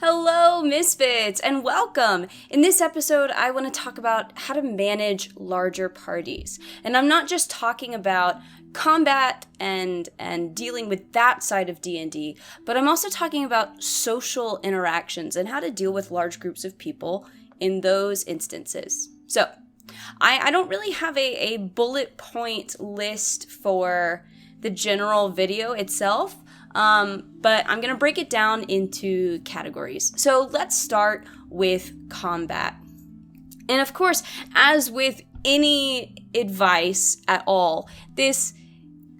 Hello, Misfits, and welcome! In this episode, I want to talk about how to manage larger parties. And I'm not just talking about combat and dealing with that side of D&D, but I'm also talking about social interactions and how to deal with large groups of people in those instances. So, I don't really have a bullet point list for the general video itself, but I'm going to break it down into categories. So let's start with combat. And of course, as with any advice at all, this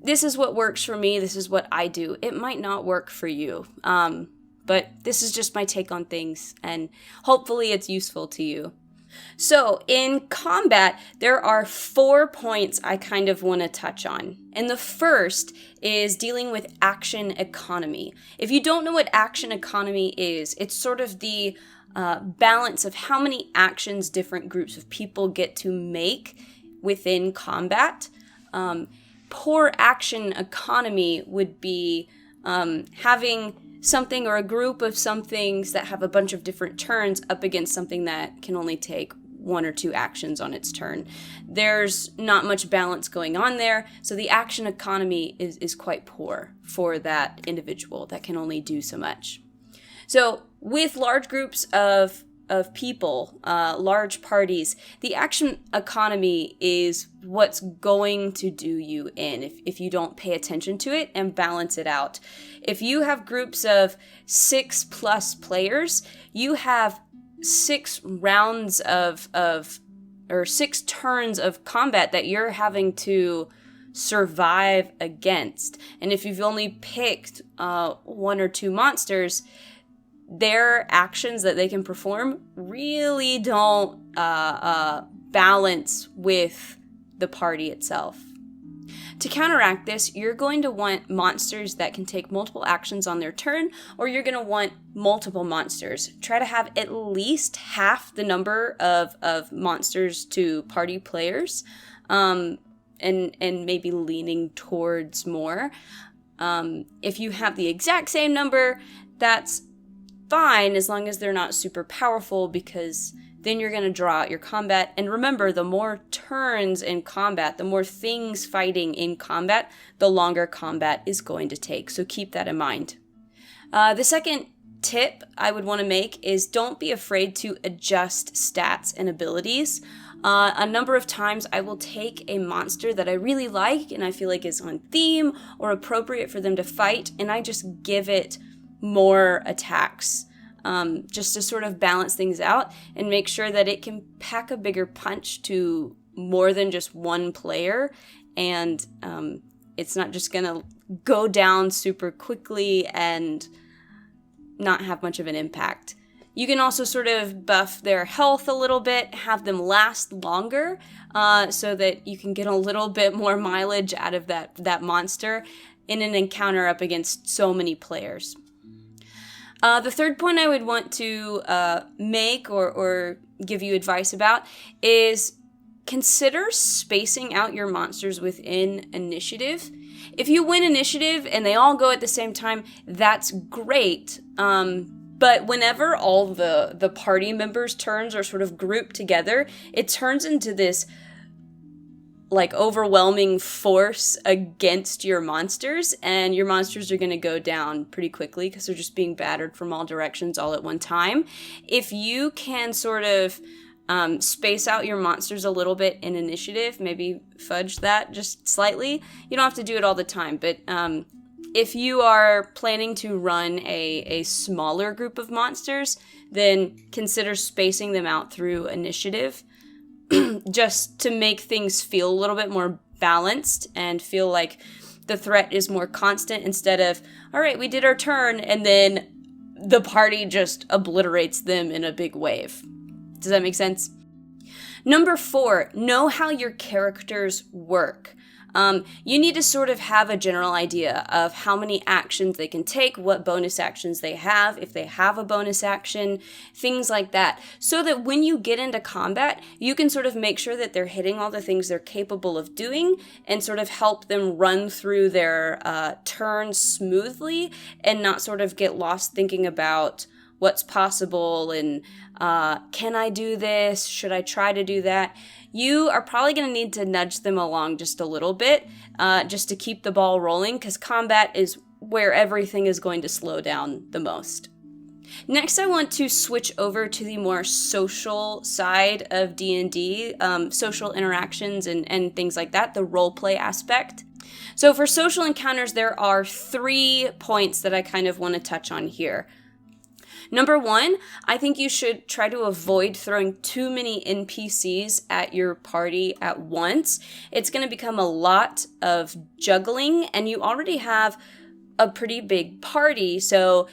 is what works for me. This is what I do. It might not work for you. But this is just my take on things, and hopefully it's useful to you. So in combat, there are 4 points I kind of want to touch on. And the first is dealing with action economy. If you don't know what action economy is, it's sort of the balance of how many actions different groups of people get to make within combat. Poor action economy would be having something or a group of some things that have a bunch of different turns up against something that can only take 1 or 2 actions on its turn. There's not much balance going on there, so the action economy is quite poor for that individual that can only do so much. So with large groups of people, large parties, the action economy is what's going to do you in if you don't pay attention to it and balance it out. If you have groups of 6+ players, you have 6 rounds or 6 turns of combat that you're having to survive against. And if you've only picked 1 or 2 monsters, their actions that they can perform really don't balance with the party itself. To counteract this, you're going to want monsters that can take multiple actions on their turn, or you're going to want multiple monsters. Try to have at least half the number of monsters to party players, and maybe leaning towards more. If you have the exact same number, that's fine as long as they're not super powerful, because then you're going to draw out your combat. And remember, the more turns in combat, the more things fighting in combat, the longer combat is going to take. So keep that in mind. The second tip I would want to make is don't be afraid to adjust stats and abilities. A number of times I will take a monster that I really like and I feel like is on theme or appropriate for them to fight, and I just give it more attacks, just to sort of balance things out and make sure that it can pack a bigger punch to more than just one player, and it's not just gonna go down super quickly and not have much of an impact. You can also sort of buff their health a little bit, have them last longer, so that you can get a little bit more mileage out of that monster in an encounter up against so many players. The third point I would want to make or give you advice about is consider spacing out your monsters within initiative. If you win initiative and they all go at the same time, that's great. But whenever all the party members' turns are sort of grouped together, it turns into this like overwhelming force against your monsters, and your monsters are going to go down pretty quickly because they're just being battered from all directions all at one time. If you can sort of space out your monsters a little bit in initiative, maybe fudge that just slightly. You don't have to do it all the time, but if you are planning to run a smaller group of monsters, then consider spacing them out through initiative, just to make things feel a little bit more balanced and feel like the threat is more constant, instead of, all right, we did our turn, and then the party just obliterates them in a big wave. Does that make sense? Number 4, know how your characters work. You need to sort of have a general idea of how many actions they can take, what bonus actions they have, if they have a bonus action, things like that, so that when you get into combat, you can sort of make sure that they're hitting all the things they're capable of doing and sort of help them run through their turns smoothly and not sort of get lost thinking about what's possible and can I do this? Should I try to do that? You are probably going to need to nudge them along just a little bit just to keep the ball rolling, because combat is where everything is going to slow down the most. Next, I want to switch over to the more social side of D&D, social interactions and things like that, the roleplay aspect. So for social encounters, there are 3 points that I kind of want to touch on here. Number 1, I think you should try to avoid throwing too many NPCs at your party at once. It's going to become a lot of juggling, and you already have a pretty big party, so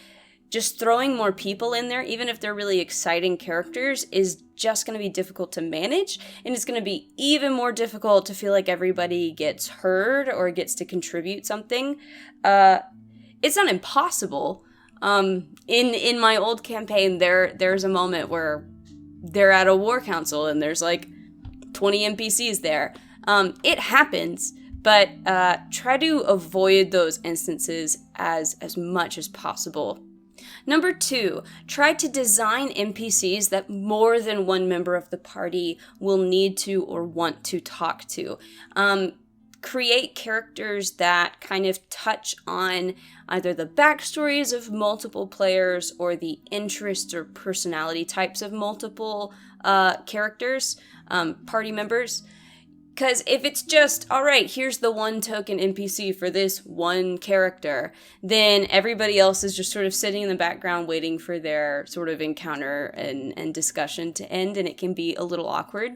just throwing more people in there, even if they're really exciting characters, is just going to be difficult to manage, and it's going to be even more difficult to feel like everybody gets heard or gets to contribute something. It's not impossible. In my old campaign, there's a moment where they're at a war council and there's like 20 NPCs there. It happens, but try to avoid those instances as much as possible. Number 2, try to design NPCs that more than one member of the party will need to or want to talk to. Create characters that kind of touch on either the backstories of multiple players or the interests or personality types of multiple characters, party members. Because if it's just, all right, here's the one token NPC for this one character, then everybody else is just sort of sitting in the background waiting for their sort of encounter and discussion to end, and it can be a little awkward.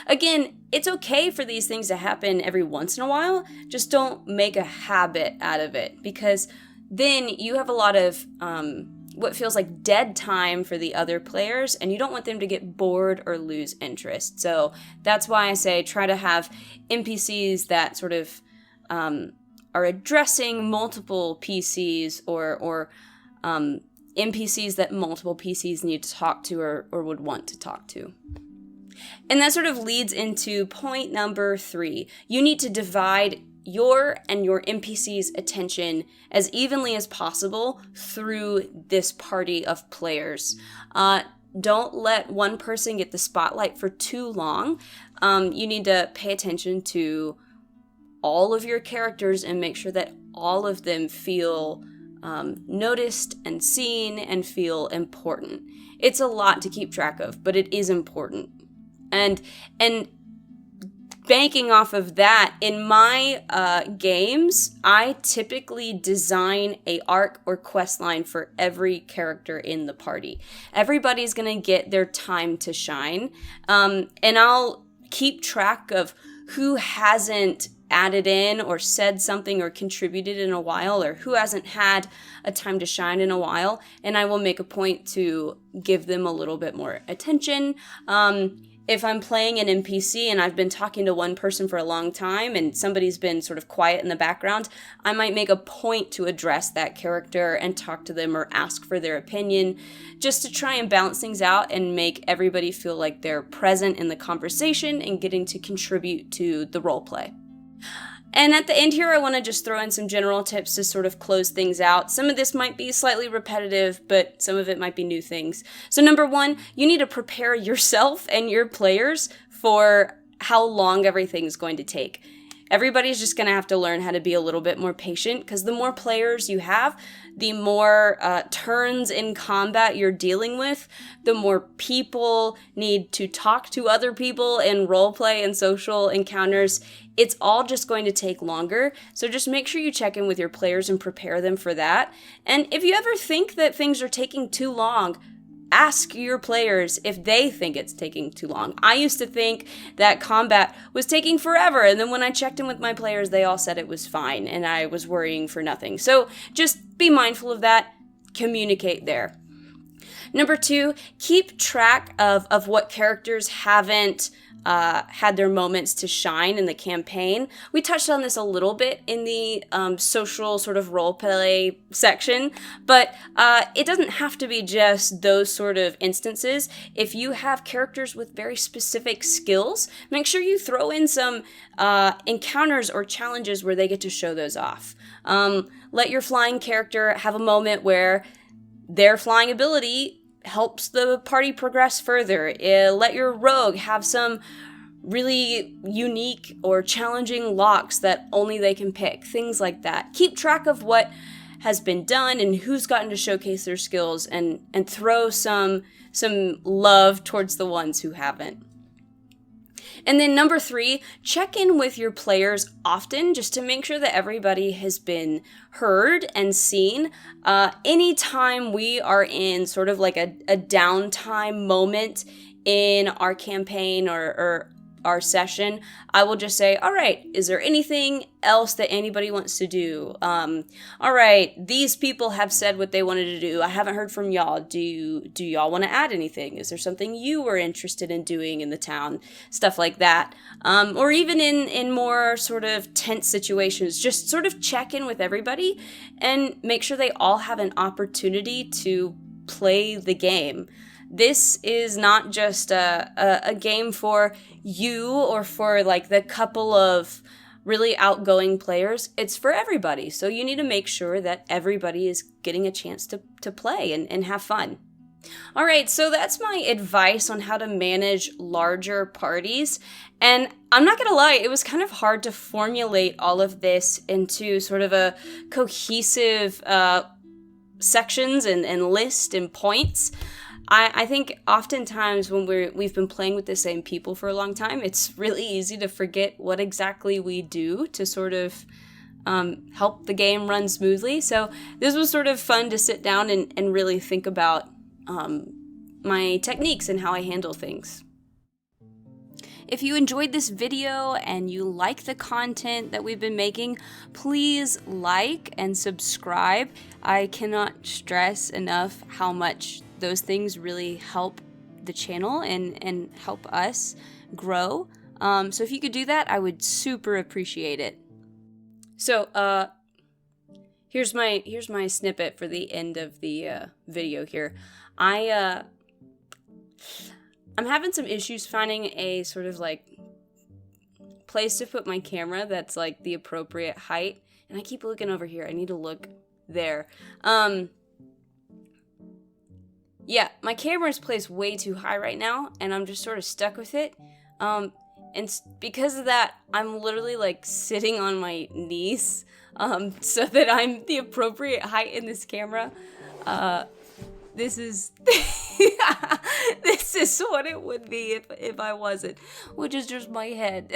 Again, it's okay for these things to happen every once in a while, just don't make a habit out of it, because then you have a lot of what feels like dead time for the other players, and you don't want them to get bored or lose interest. So that's why I say try to have NPCs that sort of are addressing multiple PCs or NPCs that multiple PCs need to talk to or would want to talk to. And that sort of leads into point number 3. You need to divide your and your NPC's attention as evenly as possible through this party of players. Don't let one person get the spotlight for too long. You need to pay attention to all of your characters and make sure that all of them feel noticed and seen and feel important. It's a lot to keep track of, but it is important. And banking off of that, in my games, I typically design a arc or quest line for every character in the party. Everybody's gonna get their time to shine, and I'll keep track of who hasn't added in or said something or contributed in a while, or who hasn't had a time to shine in a while, and I will make a point to give them a little bit more attention. If I'm playing an NPC and I've been talking to one person for a long time and somebody's been sort of quiet in the background, I might make a point to address that character and talk to them or ask for their opinion, just to try and balance things out and make everybody feel like they're present in the conversation and getting to contribute to the role play. And at the end here, I want to just throw in some general tips to sort of close things out. Some of this might be slightly repetitive, but some of it might be new things. So number 1, you need to prepare yourself and your players for how long everything's going to take. Everybody's just going to have to learn how to be a little bit more patient, because the more players you have, the more turns in combat you're dealing with, the more people need to talk to other people in roleplay and social encounters. It's all just going to take longer, so just make sure you check in with your players and prepare them for that. And if you ever think that things are taking too long, ask your players if they think it's taking too long. I used to think that combat was taking forever, and then when I checked in with my players, they all said it was fine, and I was worrying for nothing. So just be mindful of that. Communicate there. Number 2, keep track of what characters haven't had their moments to shine in the campaign. We touched on this a little bit in the social sort of roleplay section, but it doesn't have to be just those sort of instances. If you have characters with very specific skills, make sure you throw in some encounters or challenges where they get to show those off. Let your flying character have a moment where their flying ability helps the party progress further. Let your rogue have some really unique or challenging locks that only they can pick, things like that. Keep track of what has been done and who's gotten to showcase their skills, and throw some love towards the ones who haven't. And then number 3, check in with your players often just to make sure that everybody has been heard and seen. Anytime we are in sort of like a downtime moment in our campaign or our session, I will just say, all right, is there anything else that anybody wants to do? All right, these people have said what they wanted to do. I haven't heard from y'all. Do y'all want to add anything? Is there something you were interested in doing in the town? Stuff like that. Or even in more sort of tense situations, just sort of check in with everybody and make sure they all have an opportunity to play the game. This is not just a game for you or for like the couple of really outgoing players. It's for everybody. So you need to make sure that everybody is getting a chance to play and have fun. All right, so that's my advice on how to manage larger parties. And I'm not going to lie, it was kind of hard to formulate all of this into sort of a cohesive sections and list and points. I think oftentimes when we've been playing with the same people for a long time, it's really easy to forget what exactly we do to sort of help the game run smoothly. So this was sort of fun to sit down and really think about my techniques and how I handle things. If you enjoyed this video and you like the content that we've been making, please like and subscribe. I cannot stress enough how much those things really help the channel and help us grow. So if you could do that, I would super appreciate it. So here's my snippet for the end of the video here. I'm having some issues finding a sort of like place to put my camera that's like the appropriate height, and I keep looking over here. I need to look there. Yeah, my camera is placed way too high right now, and I'm just sort of stuck with it. And because of that, I'm literally like sitting on my knees, so that I'm the appropriate height in this camera. This is this is what it would be if I wasn't, which is just my head.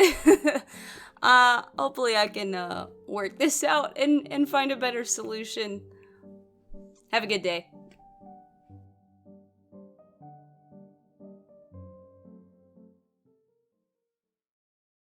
Hopefully I can work this out and find a better solution. Have a good day.